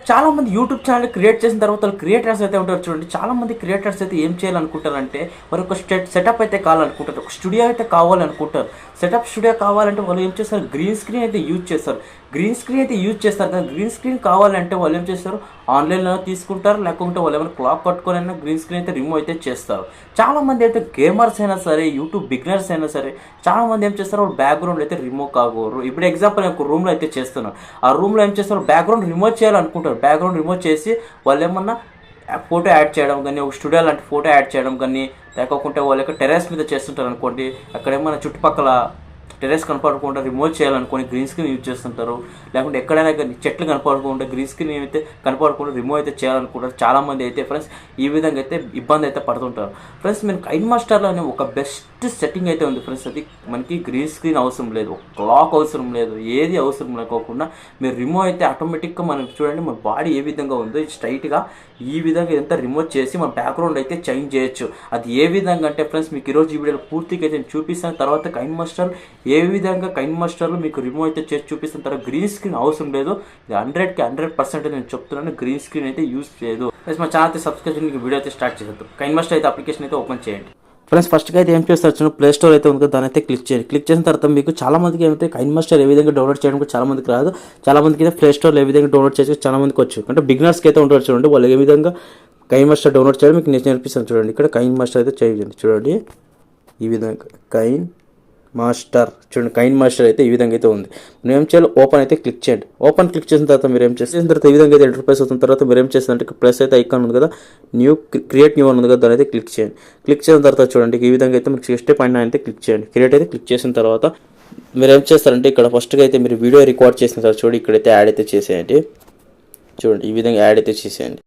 చాలామంది YouTube channel create చేసిన తర్వాత వాళ్ళు క్రియేటర్స్ అయితే ఉంటారు చూడండి. చాలామంది క్రియేటర్స్ అయితే ఏం చేయాలనుకుంటారంటే వారు ఒక సెటప్ అయితే కావాలనుకుంటారు, ఒక స్టూడియో అయితే కావాలనుకుంటారు. సెటప్ స్టూడియో కావాలంటే వాళ్ళు ఏం చేస్తారు, గ్రీన్ స్క్రీన్ అయితే యూజ్ చేస్తారు. గ్రీన్ స్క్రీన్ అయితే యూజ్ చేస్తారు కదా, గ్రీన్ స్క్రీన్ కావాలంటే వాళ్ళు ఏం చేస్తారు, ఆన్లైన్లో తీసుకుంటారు, లేకుంటే వాళ్ళు ఏమైనా క్లాక్ కట్టుకొని అయినా గ్రీన్ స్క్రీన్ అయితే రిమూవ్ అయితే చేస్తారు. చాలామంది అయితే గేమర్స్ అయినా సరే, యూట్యూబ్ బిగినర్స్ అయినా సరే, చాలామంది ఏం చేస్తారు, వాళ్ళు బ్యాక్గ్రౌండ్ అయితే రిమూవ్ కాకూడదు. ఇప్పుడు ఎగ్జాంపుల్ ఒక రూమ్లో అయితే చేస్తున్నారు, ఆ రూమ్లో ఏం చేస్తారు, బ్యాక్గ్రౌండ్ రిమూవ్ చేయాలనుకుంటారు. బ్యాక్గ్రౌండ్ రిమూవ్ చేసి వాళ్ళు ఏమన్నా ఫోటో యాడ్ చేయడం కానీ, ఒక స్టూడియో లాంటి ఫోటో యాడ్ చేయడం కానీ, లేకుంటే వాళ్ళ యొక్క టెర్రస్ మీద చేస్తుంటారు అనుకోండి, అక్కడ ఏమన్నా చుట్టుపక్కల టెర్రస్ కనపడకుండా రిమూవ్ చేయాలనుకొని గ్రీన్ స్క్రీన్ యూజ్ చేస్తుంటారు. లేకుంటే ఎక్కడైనా కానీ చెట్లు కనపడకుండా గ్రీన్ స్క్రీన్ అయితే కనపడకుండా రిమూవ్ అయితే చేయాలనుకుంటారు. చాలామంది అయితే ఫ్రెండ్స్ ఈ విధంగా అయితే ఇబ్బంది అయితే పడుతుంటారు. ఫ్రెండ్స్ మీరు కైన్ మాస్టర్లో అనే ఒక బెస్ట్ సెట్టింగ్ అయితే ఉంది ఫ్రెండ్స్. అది మనకి గ్రీన్ స్క్రీన్ అవసరం లేదు, క్లాక్ అవసరం లేదు, ఏది అవసరం లేకోకుండా మీరు రిమూవ్ అయితే ఆటోమేటిక్గా మనం చూడండి మన బాడీ ఏ విధంగా ఉందో స్ట్రైట్గా ఈ విధంగా ఇదంతా రిమూవ్ చేసి మన బ్యాక్గ్రౌండ్ అయితే చేంజ్ చేయొచ్చు. అది ఏ విధంగా అంటే ఫ్రెండ్స్ మీకు ఈరోజు ఈ వీడియోలో పూర్తిగా అయితే నేను చూపిస్తాను. తర్వాత కైన్ మాస్టర్ ఏ విధంగా కైన్ మాస్టర్లో మీకు రిమూవ్ అయితే చేసి చూపిస్తాను. తర్వాత గ్రీన్ స్క్రీన్ అవసరం లేదు, ఇది 100కి 100% నేను చెప్తున్నాను, గ్రీన్ స్క్రీన్ అయితే యూజ్ చేయదు. ఫ్రెండ్స్ మా ఛానల్ అయితే సబ్స్క్రైబ్ చేయండి, వీడియో అయితే స్టార్ట్ చేద్దాం. కైన్ మాస్టర్ అయితే అప్లికేషన్ అయితే ఓపెన్ చేయండి. ఫ్రెండ్స్ ఫస్ట్గా అయితే ఏం చేస్తారు, ప్లే స్టోర్ అయితే ఉంది కదా, దాని అయితే క్లిక్ చేయండి. క్లిక్ చేసిన తర్వాత మీకు చాలా మందికి ఏమైతే కైన్ మాస్టర్ ఏ విధంగా డౌన్లోడ్ చేయడం కూడా చాలా మందికి రాదు. చాలా మందికి అయితే ప్లే స్టోర్లో ఏ విధంగా డౌన్లోడ్ చేసి చాలా మందికి వచ్చు. అంటే బిగినర్స్కి అయితే ఉంటారు చూడండి, వాళ్ళు ఏ విధంగా కైన్ మాస్టర్ డౌన్లోడ్ చేయడం మీకు నేను నేర్పిస్తాను చూడండి. ఇక్కడ కైన్ మాస్టర్ అయితే చేయండి చూడండి, ఈ విధంగా కైన్ మాస్టర్ చూడండి. కైన్ మాస్టర్ అయితే ఈ విధంగా అయితే ఉంది. మీరు ఏం చేయాలి, ఓపెన్ అయితే క్లిక్ చేయండి. ఓపెన్ క్లిక్ చేసిన తర్వాత మీరు ఏం చేసిన తర్వాత ఈ విధంగా అయితే ఎంటర్ప్రైజ్ అవుతున్న తర్వాత మీరు ఏం చేస్తారంటే ప్లస్ అయితే ఐకాన్ ఉంది కదా, క్రియేట్ న్యూ ఉంది కదా, దాని అయితే క్లిక్ చేయండి. క్లిక్ చేసిన తర్వాత చూడండి ఈ విధంగా అయితే మీకు 60.9 అయితే క్లిక్ చేయండి. క్రియేట్ అయితే క్లిక్ చేసిన తర్వాత మీరు ఏం చేస్తారంటే ఇక్కడ ఫస్ట్గా అయితే మీరు వీడియో రికార్డ్ చేసిన తర్వాత చూడండి ఇక్కడైతే యాడ్ అయితే చేసేయండి. చూడండి ఈ విధంగా యాడ్ అయితే చేసేయండి.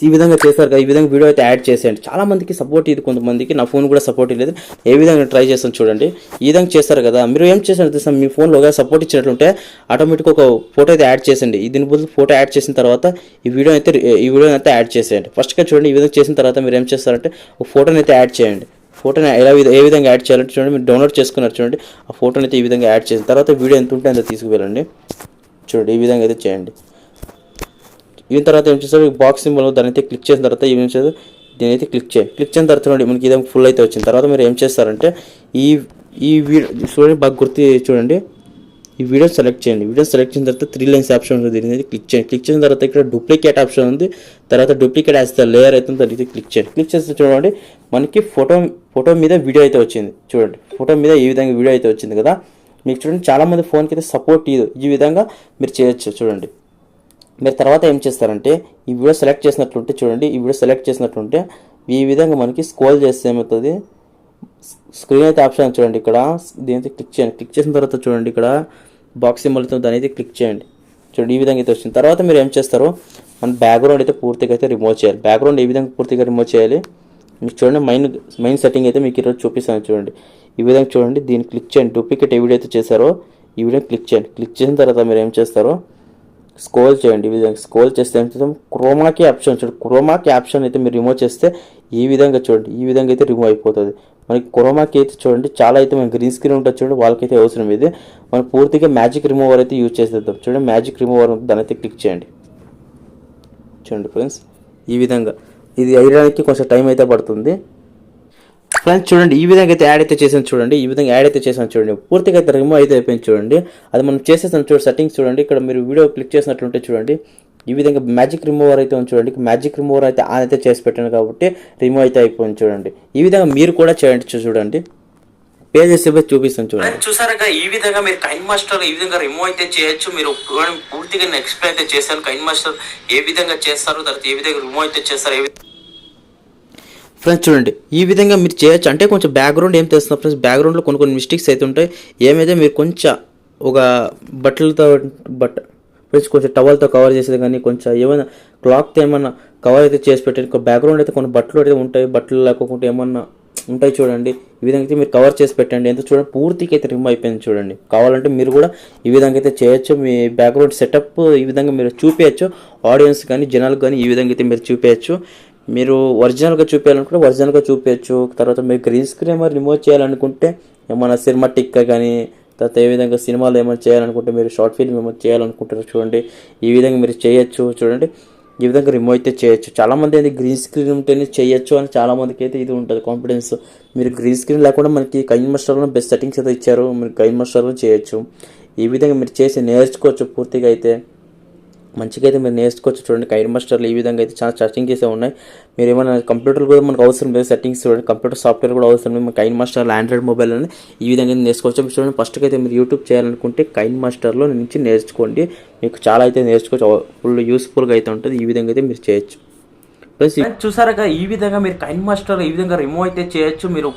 ఈ విధంగా చేస్తారు కదా, ఈ విధంగా వీడియో అయితే యాడ్ చేసేయండి. చాలా మందికి సపోర్ట్ ఇది, కొంతమందికి నా ఫోన్ కూడా సపోర్ట్ లేదు. ఏ విధంగా ట్రై చేస్తాను చూడండి, ఈ విధంగా చేస్తారు కదా. మీరు ఏం చేస్తారు తెలుసా, మీ ఫోన్లో సపోర్ట్ ఇచ్చినట్లుంటే ఆటోమేటిక్గా ఒక ఫోటో అయితే యాడ్ చేసేయండి. దీని బదులు ఫోటో యాడ్ చేసిన తర్వాత ఈ వీడియో అయితే యాడ్ చేసేయండి. ఫస్ట్గా చూడండి ఈ విధంగా చేసిన తర్వాత మీరు ఏం చేస్తారంటే ఒక ఫోటోని అయితే యాడ్ చేయండి. ఫోటోని ఏ విధంగా యాడ్ చేయాలంటే చూడండి, మీరు డౌన్లోడ్ చేసుకున్నారు చూడండి, ఆ ఫోటోని అయితే ఈ విధంగా యాడ్ చేసిన తర్వాత వీడియో ఎంత ఉంటే అంత తీసుకువెళ్ళండి. చూడండి ఈ విధంగా అయితే చేయండి. దీని తర్వాత ఏం చేస్తారు, బాక్స్ సింబల్ దాని అయితే క్లిక్ చేసిన తర్వాత ఏం చేస్తారు, దీని అయితే క్లిక్ చేయండి. క్లిక్ చేసిన తర్వాత చూడండి మనకి ఇదే ఫుల్ అయితే వచ్చిన తర్వాత మీరు ఏం చేస్తారంటే ఈ వీడియో చూడండి, బాగా గుర్తు చూడండి, ఈ వీడియో సెలెక్ట్ చేయండి. వీడియో సెలెక్ట్ చేసిన తర్వాత 3 లైన్స్ ఆప్షన్ ఉంది, దీని అయితే క్లిక్ చేయండి. క్లిక్ చేసిన తర్వాత ఇక్కడ డూప్లికేట్ ఆప్షన్ ఉంది, తర్వాత డూప్లికేట్ యాజ్ ద లేయర్ అయితే దాని అయితే క్లిక్ చేయండి. క్లిక్ చేస్తే చూడండి మనకి ఫోటో మీద వీడియో అయితే వచ్చింది. చూడండి ఫోటో మీద ఈ విధంగా వీడియో అయితే వచ్చింది కదా. మీకు చూడండి చాలామంది ఫోన్కి అయితే సపోర్ట్ ఈ విధంగా మీరు చేయొచ్చు. చూడండి మీరు తర్వాత ఏం చేస్తారంటే ఈ వీడియో సెలెక్ట్ చేసినట్లుంటే చూడండి, ఈ వీడియో సెలెక్ట్ చేసినట్లుంటే ఈ విధంగా మనకి స్క్రోల్ చేస్తే ఏమవుతుంది, స్క్రీన్ అయితే ఆప్షన్ చూడండి, ఇక్కడ దీని క్లిక్ చేయండి. క్లిక్ చేసిన తర్వాత చూడండి ఇక్కడ బాక్స్ సింబల్తో దాని అయితే క్లిక్ చేయండి. చూడండి ఈ విధంగా అయితే వచ్చింది. తర్వాత మీరు ఏం చేస్తారు, మన బ్యాక్గ్రౌండ్ అయితే పూర్తిగా అయితే రిమూవ్ చేయాలి. బ్యాక్గ్రౌండ్ ఏ విధంగా పూర్తిగా రిమూవ్ చేయాలి మీకు చూడండి, మెయిన్ సెట్టింగ్ అయితే మీకు ఈరోజు చూపిస్తాను చూడండి. ఈ విధంగా చూడండి, దీన్ని క్లిక్ చేయండి. డూప్లికేట్ ఏ వీడియో అయితే చేశారో ఈ వీడియో క్లిక్ చేయండి. క్లిక్ చేసిన తర్వాత మీరు ఏం చేస్తారో స్క్రోల్ చేయండి. ఈ విధంగా స్క్రోల్ చేస్తే ఏం చేస్తాం, క్రోమాకి ఆప్షన్ చూడండి, క్రోమాకి ఆప్షన్ అయితే మీరు రిమూవ్ చేస్తే ఈ విధంగా చూడండి, ఈ విధంగా అయితే రిమూవ్ అయిపోతుంది. మనకి క్రోమాకి అయితే చూడండి చాలా అయితే మనకి గ్రీన్ స్క్రీన్ ఉంటుంది చూడండి, వాళ్ళకైతే అవసరం ఇది. మనం పూర్తిగా మ్యాజిక్ రిమూవర్ అయితే యూజ్ చేసేద్దాం. చూడండి మ్యాజిక్ రిమూవర్ దాని అయితే క్లిక్ చేయండి. చూడండి ఫ్రెండ్స్ ఈ విధంగా ఇది అయ్యడానికి కొంచెం టైం అయితే పడుతుంది. ఫ్రెండ్స్ చూడండి ఈ విధంగా అయితే యాడ్ అయితే చేసాను చూడండి, ఈ విధంగా యాడ్ అయితే చేసాను చూడండి, పూర్తిగా అయితే రిమూవ్ అయితే అయిపోయింది చూడండి. అది మనం చేసేసాను చూడండి సెట్టింగ్స్ చూడండి, ఇక్కడ మీరు వీడియో క్లిక్ చేసినట్లుంటే చూడండి ఈ విధంగా మ్యాజిక్ రిమూవర్ అయితే ఉంది చూడండి. మ్యాజిక్ రిమూవర్ అయితే ఆన్ అయితే చేసి పెట్టాను కాబట్టి రిమూవ్ అయితే అయిపోయింది చూడండి. ఈ విధంగా మీరు కూడా చేయండి. చూడండి పేజెస్ చూపిస్తాను చూడండి. చూసారుగా ఈ విధంగా మీరు కైన్ మాస్టర్ ఈ విధంగా రిమూవ్ అయితే చేయొచ్చు. మీరు పూర్తిగా నేను ఎక్స్ప్లెయిన్ అయితే చేశాను కైన్ మాస్టర్ ఏ విధంగా చేస్తారు, తర్వాత ఏ విధంగా రిమూవ్ అయితే చేస్తారు. ఫ్రెండ్స్ చూడండి ఈ విధంగా మీరు చేయొచ్చు. అంటే కొంచెం బ్యాక్గ్రౌండ్ ఏం చేస్తున్నారు ఫ్రెండ్స్, బ్యాక్గ్రౌండ్లో కొన్ని మిస్టేక్స్ అయితే ఉంటాయి. ఏమైతే మీరు కొంచెం ఒక ఫ్రెండ్స్ కొంచెం టవల్తో కవర్ చేసేది కానీ, కొంచెం ఏమైనా క్లాక్తో ఏమన్నా కవర్ అయితే చేసి పెట్టండి. బ్యాక్గ్రౌండ్ అయితే కొన్ని బట్టలు అయితే ఉంటాయి, బట్టలు లేకపోతే ఏమన్నా ఉంటాయి చూడండి, ఈ విధంగా అయితే మీరు కవర్ చేసి పెట్టండి. ఎంత చూడండి పూర్తిగా అయితే రిమూవ్ అయిపోయింది చూడండి. కావాలంటే మీరు కూడా ఈ విధంగా అయితే చేయొచ్చు. మీ బ్యాక్గ్రౌండ్ సెటప్ ఈ విధంగా మీరు చూపించచ్చు, ఆడియన్స్ కానీ జనాలకు కానీ ఈ విధంగా అయితే మీరు చూపించచ్చు. మీరు ఒరిజినల్గా చూపించాలనుకుంటే ఒరిజినల్గా చూపించచ్చు. తర్వాత మీరు గ్రీన్ స్క్రీన్ రిమూవ్ చేయాలనుకుంటే ఏమన్నా సినిమాటిక్గా కానీ, తర్వాత ఏ విధంగా సినిమాలు ఏమైనా చేయాలనుకుంటే మీరు షార్ట్ ఫిల్మ్ ఏమైనా చేయాలనుకుంటారు చూడండి, ఈ విధంగా మీరు చేయొచ్చు. చూడండి ఈ విధంగా రిమూవ్ అయితే చేయొచ్చు. చాలామంది అయితే గ్రీన్ స్క్రీన్ ఉంటేనే చేయొచ్చు అని చాలామందికి అయితే ఇది ఉంటుంది కాన్ఫిడెన్స్. మీరు గ్రీన్ స్క్రీన్ లేకుండా మనకి కైన్ మాస్టర్లో బెస్ట్ సెట్టింగ్స్ అయితే ఇచ్చారు, మీరు కైన్ మాస్టర్లో చేయొచ్చు. ఈ విధంగా మీరు చేసి నేర్చుకోవచ్చు పూర్తిగా అయితే మంచిగా అయితే మీరు నేర్చుకోవచ్చు. చూడండి కైన్ మాస్టర్లో ఈ విధంగా అయితే చాలా సెట్టింగ్స్ అయితే ఉన్నాయి. మీరు ఏమైనా కంప్యూటర్ కూడా మనకు అవసరం లేదు సెట్టింగ్స్. చూడండి కంప్యూటర్ సాఫ్ట్వేర్ కూడా అవసరం లేదు. కైన్ మాస్టర్లో ఆండ్రాయిడ్ మొబైల్ అని ఈ విధంగా నేర్చుకోవచ్చు. చూడండి ఫస్ట్కి అయితే మీరు యూట్యూబ్ చేయాలనుకుంటే కైన్ మాస్టర్లో నుంచి నేర్చుకోండి, మీకు చాలా అయితే నేర్చుకోవచ్చు, ఫుల్ యూస్ఫుల్గా అయితే ఉంటుంది. ఈ విధంగా అయితే మీరు చేయొచ్చు. ప్లస్ చూసారుగా ఈ విధంగా మీరు కైన్ మాస్టర్ ఈ విధంగా రిమూవ్ అయితే చేయొచ్చు. మీరు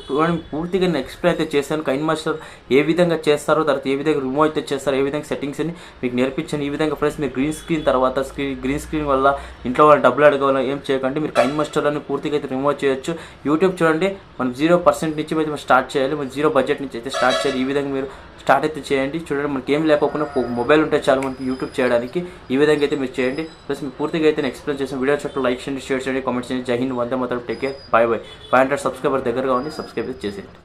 పూర్తిగా నేను ఎక్స్ప్లెయిన్ అయితే చేశాను కైన్ మాస్టర్ ఏ విధంగా చేస్తారో, తర్వాత ఏ విధంగా రిమూవ్ అయితే చేస్తారో, ఏ విధంగా సెట్టింగ్స్ అని మీకు నేర్పించాను. ఈ విధంగా ఫ్రెండ్స్ మీరు గ్రీన్ స్క్రీన్ తర్వాత గ్రీన్ స్క్రీన్ వల్ల ఇంట్లో వాళ్ళు డబ్బులు అడగవాల ఏం చేయకండి, మీరు కైన్ మాస్టర్ అని పూర్తిగా అయితే రిమూవ్ చేయొచ్చు. యూట్యూబ్ చూడండి మనం 0% నుంచి అయితే మనం స్టార్ట్ చేయాలి, మనం 0 బడ్జెట్ నుంచి అయితే స్టార్ట్ చేయాలి. ఈ విధంగా మీరు స్టార్ట్ అయితే చేయండి. చూడండి మనకి ఏం లేకపోకుండా మొబైల్ ఉంటే చాలు మనకి యూట్యూబ్ చేయడానికి. ఈ విధంగా అయితే మీరు చేయండి. ప్లస్ మీరు పూర్తిగా అయితే ఎక్స్ప్లెయిన్ చేసిన వీడియో చుట్టూ లైక్ చేయండి, షేర్ చేయండి, కామెంట్ చేయండి. Jai Hind, Vande Mataram, take care, bye bye. 500 subscriber దగ్గరగా ఉంది, సబ్స్క్రైబ్ చేసేయండి.